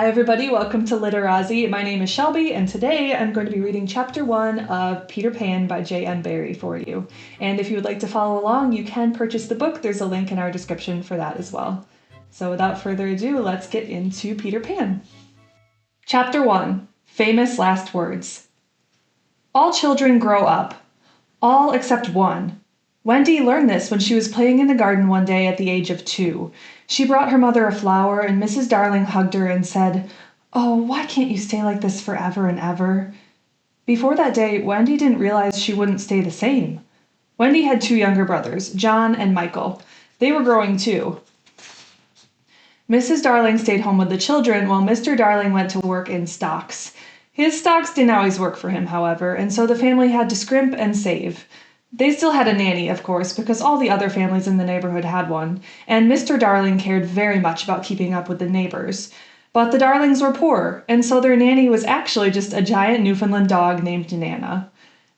Hi everybody, welcome to Literazzi. My name is Shelby, and today I'm going to be reading Chapter 1 of Peter Pan by J.M. Barrie for you. And if you would like to follow along, you can purchase the book. There's a link in our description for that as well. So without further ado, let's get into Peter Pan. Chapter 1, Famous Last Words. All children grow up. All except one. Wendy learned this when she was playing in the garden one day at the age of 2. She brought her mother a flower, and Mrs. Darling hugged her and said, "Oh, why can't you stay like this forever and ever?" Before that day, Wendy didn't realize she wouldn't stay the same. Wendy had 2 younger brothers, John and Michael. They were growing too. Mrs. Darling stayed home with the children while Mr. Darling went to work in stocks. His stocks didn't always work for him, however, and so the family had to scrimp and save. They still had a nanny, of course, because all the other families in the neighborhood had one, and Mr. Darling cared very much about keeping up with the neighbors. But the Darlings were poor, and so their nanny was actually just a giant Newfoundland dog named Nana.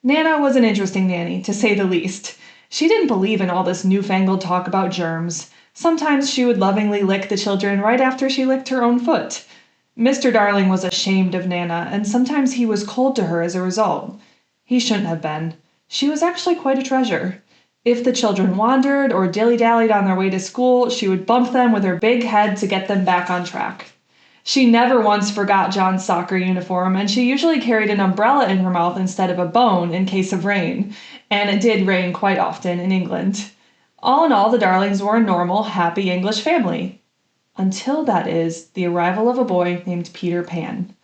Nana was an interesting nanny, to say the least. She didn't believe in all this newfangled talk about germs. Sometimes she would lovingly lick the children right after she licked her own foot. Mr. Darling was ashamed of Nana, and sometimes he was cold to her as a result. He shouldn't have been. She was actually quite a treasure. If the children wandered or dilly-dallied on their way to school, she would bump them with her big head to get them back on track. She never once forgot John's soccer uniform, and she usually carried an umbrella in her mouth instead of a bone in case of rain, and it did rain quite often in England. All in all, the Darlings were a normal, happy English family. Until, that is, the arrival of a boy named Peter Pan.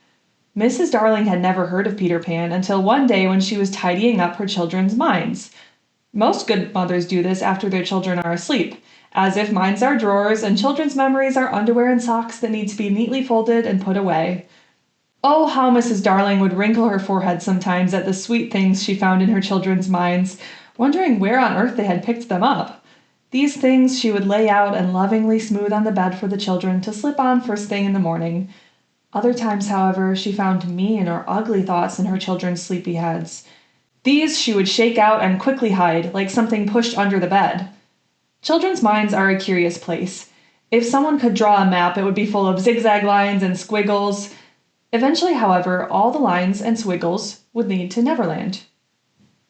Mrs. Darling had never heard of Peter Pan until one day when she was tidying up her children's minds. Most good mothers do this after their children are asleep, as if minds are drawers and children's memories are underwear and socks that need to be neatly folded and put away. Oh, how Mrs. Darling would wrinkle her forehead sometimes at the sweet things she found in her children's minds, wondering where on earth they had picked them up. These things she would lay out and lovingly smooth on the bed for the children to slip on first thing in the morning. Other times, however, she found mean or ugly thoughts in her children's sleepy heads. These she would shake out and quickly hide, like something pushed under the bed. Children's minds are a curious place. If someone could draw a map, it would be full of zigzag lines and squiggles. Eventually, however, all the lines and squiggles would lead to Neverland.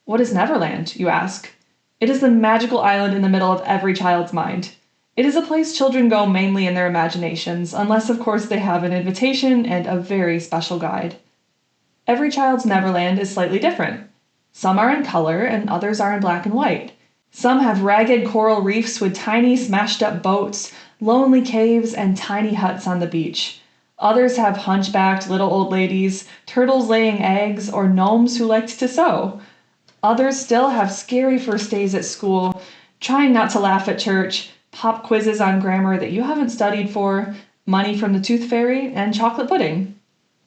What is Neverland, you ask? It is the magical island in the middle of every child's mind. It is a place children go mainly in their imaginations, unless of course they have an invitation and a very special guide. Every child's Neverland is slightly different. Some are in color and others are in black and white. Some have ragged coral reefs with tiny smashed up boats, lonely caves, and tiny huts on the beach. Others have hunchbacked little old ladies, turtles laying eggs, or gnomes who liked to sew. Others still have scary first days at school, trying not to laugh at church, pop quizzes on grammar that you haven't studied for, money from the tooth fairy, and chocolate pudding.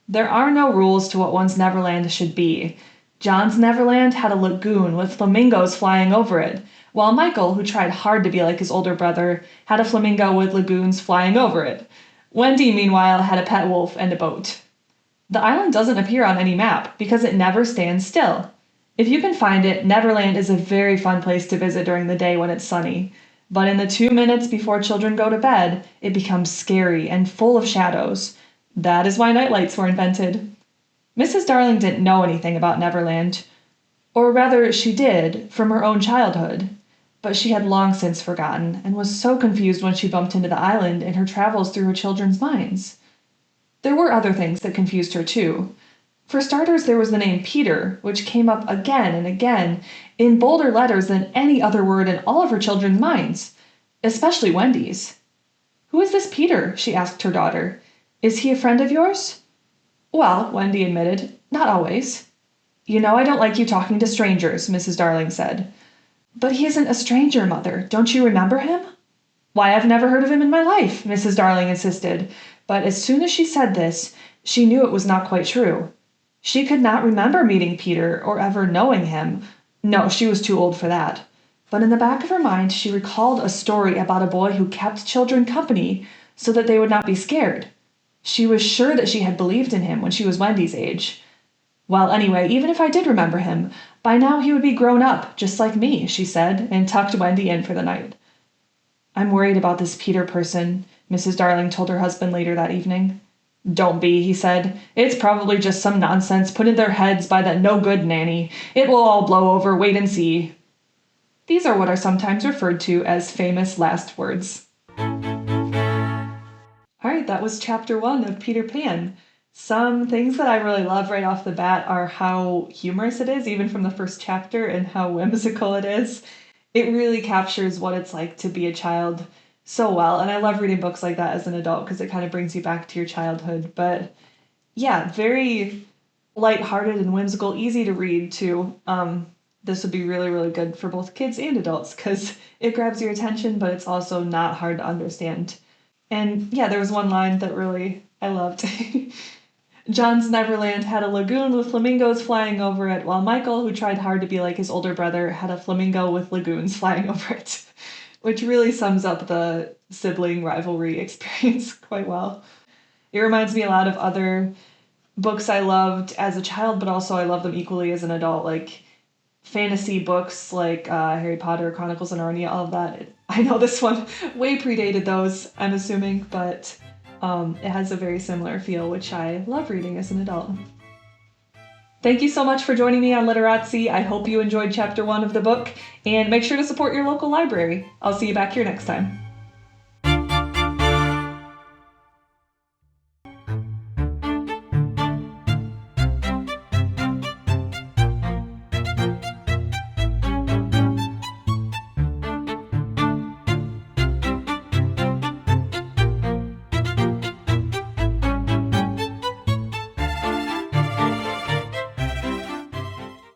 There are no rules to what one's Neverland should be. John's Neverland had a lagoon with flamingos flying over it, while Michael, who tried hard to be like his older brother, had a flamingo with lagoons flying over it. Wendy, meanwhile, had a pet wolf and a boat. The island doesn't appear on any map because it never stands still. If you can find it, Neverland is a very fun place to visit during the day when it's sunny. But in the 2 minutes before children go to bed, it becomes scary and full of shadows. That is why nightlights were invented. Mrs. Darling didn't know anything about Neverland. Or rather, she did, from her own childhood. But she had long since forgotten, and was so confused when she bumped into the island in her travels through her children's minds. There were other things that confused her, too. For starters, there was the name Peter, which came up again and again, in bolder letters than any other word in all of her children's minds, especially Wendy's. "Who is this Peter?" she asked her daughter. "Is he a friend of yours?" "Well," Wendy admitted, "not always." "You know I don't like you talking to strangers," Mrs. Darling said. "But he isn't a stranger, Mother. Don't you remember him?" "Why, I've never heard of him in my life," Mrs. Darling insisted. But as soon as she said this, she knew it was not quite true. She could not remember meeting Peter or ever knowing him. No, she was too old for that. But in the back of her mind, she recalled a story about a boy who kept children company so that they would not be scared. She was sure that she had believed in him when she was Wendy's age. "Well, anyway, even if I did remember him, by now he would be grown up, just like me," she said, and tucked Wendy in for the night. "I'm worried about this Peter person," Mrs. Darling told her husband later that evening. "Don't be," he said. "It's probably just some nonsense put in their heads by that no-good nanny. It will all blow over, wait and see." These are what are sometimes referred to as famous last words. All right, that was chapter 1 of Peter Pan. Some things that I really love right off the bat are how humorous it is, even from the first chapter, and how whimsical it is. It really captures what it's like to be a child so well, and I love reading books like that as an adult because it kind of brings you back to your childhood. But yeah, very lighthearted and whimsical, easy to read too. This would be really, really good for both kids and adults because it grabs your attention, but it's also not hard to understand. And yeah, there was one line that really I loved. John's Neverland had a lagoon with flamingos flying over it, while Michael, who tried hard to be like his older brother, had a flamingo with lagoons flying over it, which really sums up the sibling rivalry experience quite well. It reminds me a lot of other books I loved as a child, but also I love them equally as an adult, like fantasy books like Harry Potter, Chronicles of Narnia, all of that. I know this one way predated those, I'm assuming, but it has a very similar feel, which I love reading as an adult. Thank you so much for joining me on Literazzi. I hope you enjoyed chapter 1 of the book, and make sure to support your local library. I'll see you back here next time.